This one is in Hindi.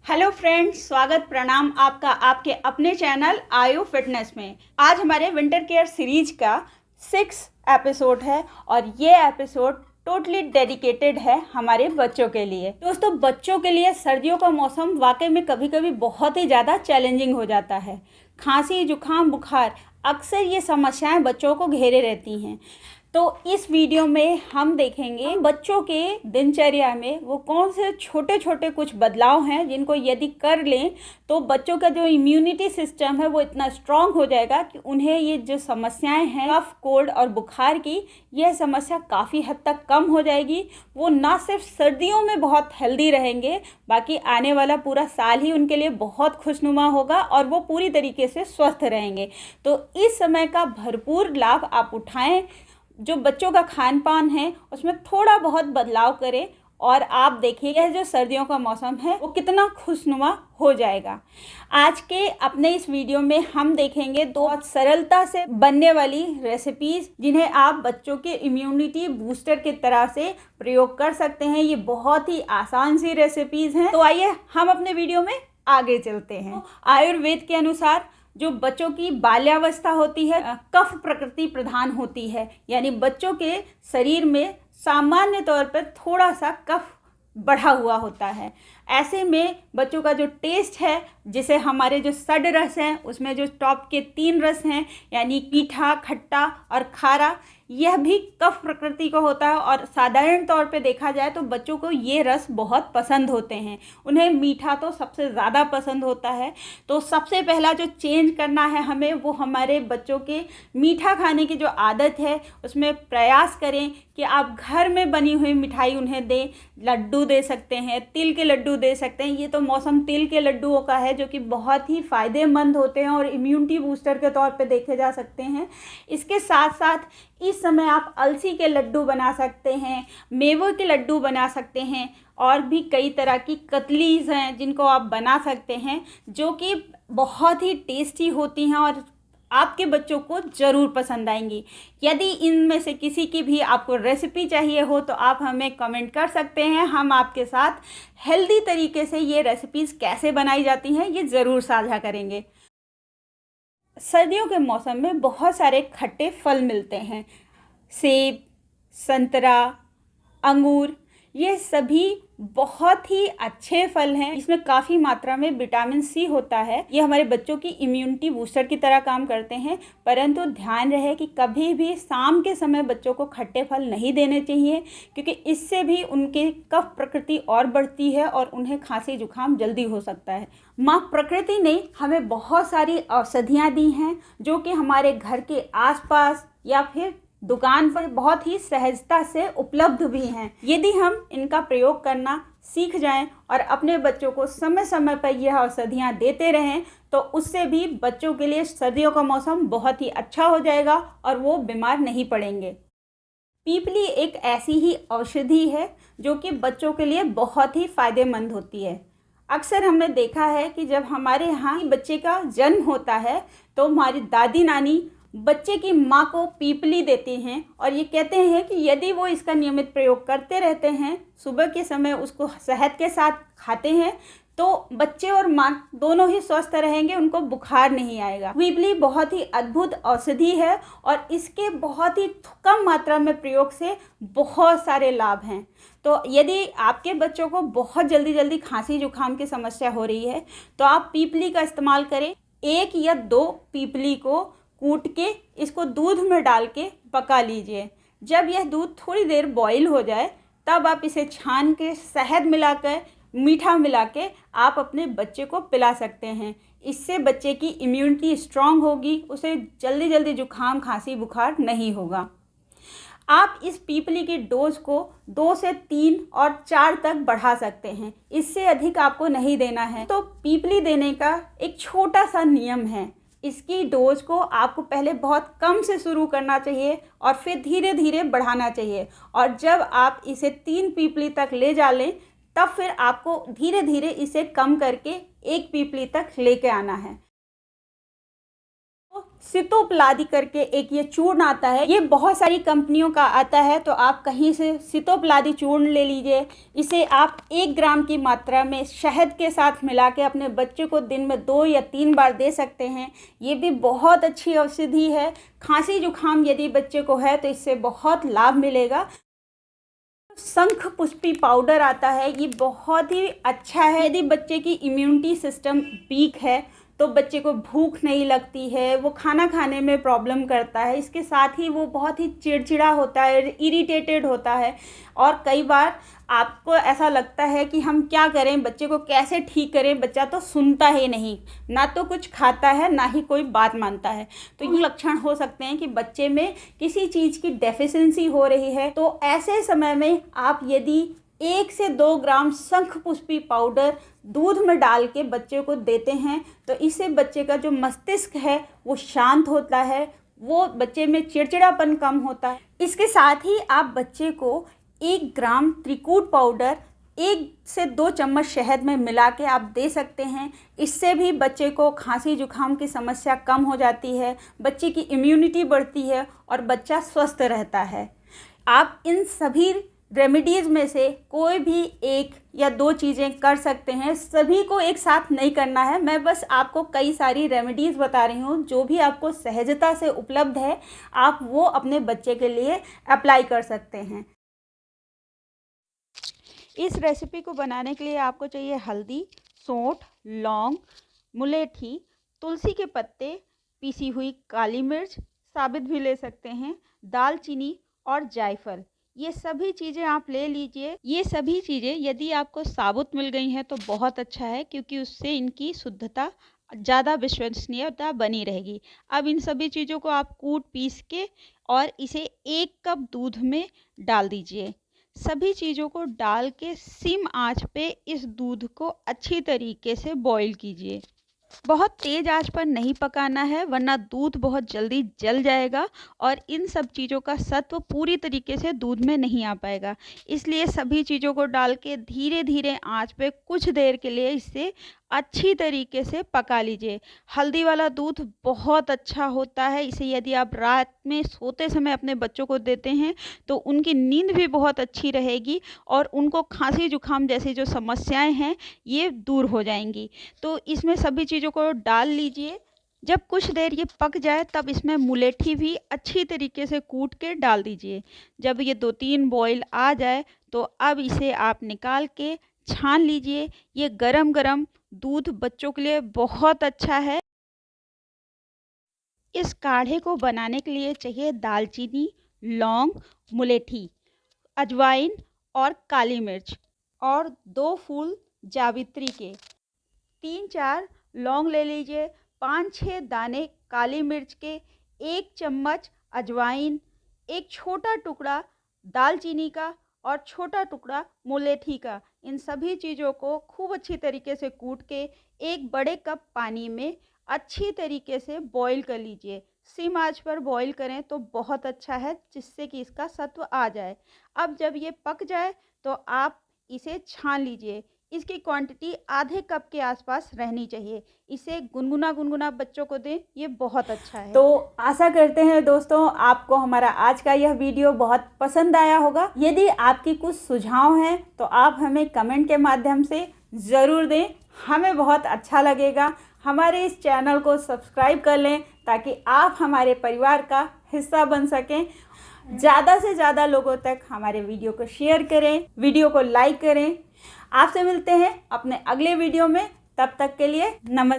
हेलो फ्रेंड्स, स्वागत प्रणाम आपका आपके अपने चैनल आयु फिटनेस में। आज हमारे विंटर केयर सीरीज का 6 एपिसोड है और ये एपिसोड टोटली डेडिकेटेड है हमारे बच्चों के लिए। दोस्तों, बच्चों के लिए सर्दियों का मौसम वाकई में कभी कभी बहुत ही ज़्यादा चैलेंजिंग हो जाता है। खांसी, जुकाम, बुखार, अक्सर ये समस्याएं बच्चों को घेरे रहती हैं। तो इस वीडियो में हम देखेंगे बच्चों के दिनचर्या में वो कौन से छोटे छोटे कुछ बदलाव हैं जिनको यदि कर लें तो बच्चों का जो इम्यूनिटी सिस्टम है वो इतना स्ट्रांग हो जाएगा कि उन्हें ये जो समस्याएं हैं कफ, कोल्ड और बुखार की, यह समस्या काफ़ी हद तक कम हो जाएगी। वो ना सिर्फ सर्दियों में बहुत हेल्दी रहेंगे, बाकी आने वाला पूरा साल ही उनके लिए बहुत खुशनुमा होगा और वो पूरी तरीके से स्वस्थ रहेंगे। तो इस समय का भरपूर लाभ आप उठाएं। जो बच्चों का खान पान है उसमें थोड़ा बहुत बदलाव करें और आप देखिए यह जो सर्दियों का मौसम है वो कितना खुशनुमा हो जाएगा। आज के अपने इस वीडियो में हम देखेंगे दो सरलता से बनने वाली रेसिपीज़ जिन्हें आप बच्चों के इम्यूनिटी बूस्टर की तरह से प्रयोग कर सकते हैं। ये बहुत ही आसान सी रेसिपीज़ हैं। तो आइए हम अपने वीडियो में आगे चलते हैं। आयुर्वेद के अनुसार जो बच्चों की बाल्यावस्था होती है कफ प्रकृति प्रधान होती है, यानी बच्चों के शरीर में सामान्य तौर पर थोड़ा सा कफ बढ़ा हुआ होता है। ऐसे में बच्चों का जो टेस्ट है, जिसे हमारे जो षड रस हैं उसमें जो टॉप के 3 रस हैं यानी मीठा, खट्टा और खारा, यह भी कफ प्रकृति का होता है और साधारण तौर पे देखा जाए तो बच्चों को ये रस बहुत पसंद होते हैं। उन्हें मीठा तो सबसे ज़्यादा पसंद होता है। तो सबसे पहला जो चेंज करना है हमें वो हमारे बच्चों के मीठा खाने की जो आदत है उसमें प्रयास करें कि आप घर में बनी हुई मिठाई उन्हें दें। लड्डू दे सकते हैं, तिल के लड्डू दे सकते हैं। ये तो मौसम तिल के लड्डुओं का है जो कि बहुत ही फ़ायदेमंद होते हैं और इम्यूनिटी बूस्टर के तौर पे देखे जा सकते हैं। इसके साथ साथ इस समय आप अलसी के लड्डू बना सकते हैं, मेवों के लड्डू बना सकते हैं और भी कई तरह की कतलीज़ हैं जिनको आप बना सकते हैं जो कि बहुत ही टेस्टी होती हैं और आपके बच्चों को ज़रूर पसंद आएंगी। यदि इनमें से किसी की भी आपको रेसिपी चाहिए हो तो आप हमें कमेंट कर सकते हैं। हम आपके साथ हेल्दी तरीके से ये रेसिपीज़ कैसे बनाई जाती हैं ये ज़रूर साझा करेंगे। सर्दियों के मौसम में बहुत सारे खट्टे फल मिलते हैं। सेब, संतरा, अंगूर, ये सभी बहुत ही अच्छे फल हैं। इसमें काफ़ी मात्रा में विटामिन सी होता है। ये हमारे बच्चों की इम्यूनिटी बूस्टर की तरह काम करते हैं। परंतु ध्यान रहे कि कभी भी शाम के समय बच्चों को खट्टे फल नहीं देने चाहिए, क्योंकि इससे भी उनके कफ प्रकृति और बढ़ती है और उन्हें खांसी जुकाम जल्दी हो सकता है। माँ प्रकृति ने हमें बहुत सारी औषधियाँ दी हैं जो कि हमारे घर के आसपास या फिर दुकान पर बहुत ही सहजता से उपलब्ध भी हैं। यदि हम इनका प्रयोग करना सीख जाएं और अपने बच्चों को समय समय पर यह औषधियाँ देते रहें तो उससे भी बच्चों के लिए सर्दियों का मौसम बहुत ही अच्छा हो जाएगा और वो बीमार नहीं पड़ेंगे। पीपली एक ऐसी ही औषधि है जो कि बच्चों के लिए बहुत ही फ़ायदेमंद होती है। अक्सर हमने देखा है कि जब हमारे यहाँ बच्चे का जन्म होता है तो हमारी दादी नानी बच्चे की माँ को पीपली देते हैं और ये कहते हैं कि यदि वो इसका नियमित प्रयोग करते रहते हैं, सुबह के समय उसको शहद के साथ खाते हैं, तो बच्चे और माँ दोनों ही स्वस्थ रहेंगे, उनको बुखार नहीं आएगा। पीपली बहुत ही अद्भुत औषधि है और इसके बहुत ही कम मात्रा में प्रयोग से बहुत सारे लाभ हैं। तो यदि आपके बच्चों को बहुत जल्दी खांसी जुकाम की समस्या हो रही है तो आप पीपली का इस्तेमाल करें। 1 या 2 पीपली को कूट के इसको दूध में डाल के पका लीजिए। जब यह दूध थोड़ी देर बॉईल हो जाए तब आप इसे छान के शहद मिलाकर, मीठा मिला के आप अपने बच्चे को पिला सकते हैं। इससे बच्चे की इम्यूनिटी स्ट्रांग होगी, उसे जल्दी जुकाम, खांसी, बुखार नहीं होगा। आप इस पीपली की डोज को 2 से 3 और 4 तक बढ़ा सकते हैं। इससे अधिक आपको नहीं देना है। तो पीपली देने का एक छोटा सा नियम है। इसकी डोज को आपको पहले बहुत कम से शुरू करना चाहिए और फिर धीरे धीरे बढ़ाना चाहिए और जब आप इसे 3 पीपली तक ले जा लें तब फिर आपको धीरे धीरे इसे कम करके 1 पीपली तक लेके आना है। सितोप्लादी करके एक ये चूर्ण आता है, ये बहुत सारी कंपनियों का आता है, तो आप कहीं से सितोप्लादी चूर्ण ले लीजिए। इसे आप 1 ग्राम की मात्रा में शहद के साथ मिला के अपने बच्चे को दिन में 2 या 3 बार दे सकते हैं। ये भी बहुत अच्छी औषधि है। खांसी जुकाम यदि बच्चे को है तो इससे बहुत लाभ मिलेगा। शंख पुष्पी पाउडर आता है, ये बहुत ही अच्छा है यदि बच्चे की इम्यूनिटी सिस्टम वीक है, तो बच्चे को भूख नहीं लगती है, वो खाना खाने में प्रॉब्लम करता है, इसके साथ ही वो बहुत ही चिड़चिड़ा होता है, इरिटेटेड होता है, और कई बार आपको ऐसा लगता है कि हम क्या करें, बच्चे को कैसे ठीक करें, बच्चा तो सुनता ही नहीं, ना तो कुछ खाता है ना ही कोई बात मानता है। तो ये लक्षण हो सकते हैं कि बच्चे में किसी चीज़ की डेफिशिएंसी हो रही है। तो ऐसे समय में आप यदि 1 से 2 ग्राम शंख पुष्पी पाउडर दूध में डाल के बच्चे को देते हैं, तो इससे बच्चे का जो मस्तिष्क है वो शांत होता है, वो बच्चे में चिड़चिड़ापन कम होता है। इसके साथ ही आप बच्चे को 1 ग्राम त्रिकूट पाउडर 1 से 2 चम्मच शहद में मिला के आप दे सकते हैं। इससे भी बच्चे को खांसी जुकाम की समस्या कम हो जाती है, बच्चे की इम्यूनिटी बढ़ती है और बच्चा स्वस्थ रहता है। आप इन सभी रेमेडीज़ में से कोई भी 1 या 2 चीज़ें कर सकते हैं, सभी को एक साथ नहीं करना है। मैं बस आपको कई सारी रेमेडीज़ बता रही हूँ, जो भी आपको सहजता से उपलब्ध है आप वो अपने बच्चे के लिए अप्लाई कर सकते हैं। इस रेसिपी को बनाने के लिए आपको चाहिए हल्दी, सौंठ, लौंग, मुलेठी, तुलसी के पत्ते, पीसी हुई काली मिर्च, साबित भी ले सकते हैं, दालचीनी और जायफल। ये सभी चीज़ें आप ले लीजिए। ये सभी चीज़ें यदि आपको साबुत मिल गई हैं तो बहुत अच्छा है, क्योंकि उससे इनकी शुद्धता ज़्यादा विश्वसनीयता बनी रहेगी। अब इन सभी चीज़ों को आप कूट पीस के और इसे 1 कप दूध में डाल दीजिए। सभी चीज़ों को डाल के सिम आंच पे इस दूध को अच्छी तरीके से बॉईल कीजिए। बहुत तेज़ आंच पर नहीं पकाना है, वरना दूध बहुत जल्दी जल जाएगा और इन सब चीज़ों का सत्व पूरी तरीके से दूध में नहीं आ पाएगा। इसलिए सभी चीज़ों को डाल के धीरे धीरे आंच पे कुछ देर के लिए इसे अच्छी तरीके से पका लीजिए। हल्दी वाला दूध बहुत अच्छा होता है, इसे यदि आप रात में सोते समय अपने बच्चों को देते हैं तो उनकी नींद भी बहुत अच्छी रहेगी और उनको खांसी जुकाम जैसी जो समस्याएं हैं ये दूर हो जाएंगी। तो इसमें सभी चीज़ों को डाल लीजिए। जब कुछ देर ये पक जाए तब इसमें मुलेठी भी अच्छी तरीके से कूट के डाल दीजिए। जब ये 2-3 बॉईल आ जाए तो अब इसे आप निकाल के छान लीजिए। ये गरम गरम दूध बच्चों के लिए बहुत अच्छा है। इस काढ़े को बनाने के लिए चाहिए दालचीनी, लौंग, मुलेठी, अजवाइन और काली मिर्च और 2 फूल जावित्री के, 3-4 लौंग ले लीजिए, 5-6 दाने काली मिर्च के, 1 चम्मच अजवाइन, एक छोटा टुकड़ा दालचीनी का और छोटा टुकड़ा मुलेठी का। इन सभी चीज़ों को खूब अच्छी तरीके से कूट के 1 बड़े कप पानी में अच्छी तरीके से बॉईल कर लीजिए। सिम आंच पर बॉईल करें तो बहुत अच्छा है, जिससे कि इसका सत्व आ जाए। अब जब ये पक जाए तो आप इसे छान लीजिए। इसकी क्वांटिटी आधे कप के आसपास रहनी चाहिए। इसे गुनगुना गुनगुना बच्चों को दें, ये बहुत अच्छा है। तो आशा करते हैं दोस्तों आपको हमारा आज का यह वीडियो बहुत पसंद आया होगा। यदि आपकी कुछ सुझाव हैं तो आप हमें कमेंट के माध्यम से ज़रूर दें, हमें बहुत अच्छा लगेगा। हमारे इस चैनल को सब्सक्राइब कर लें ताकि आप हमारे परिवार का हिस्सा बन सकें। ज़्यादा से ज़्यादा लोगों तक हमारे वीडियो को शेयर करें, वीडियो को लाइक करें। आपसे मिलते हैं अपने अगले वीडियो में, तब तक के लिए नमस्ते।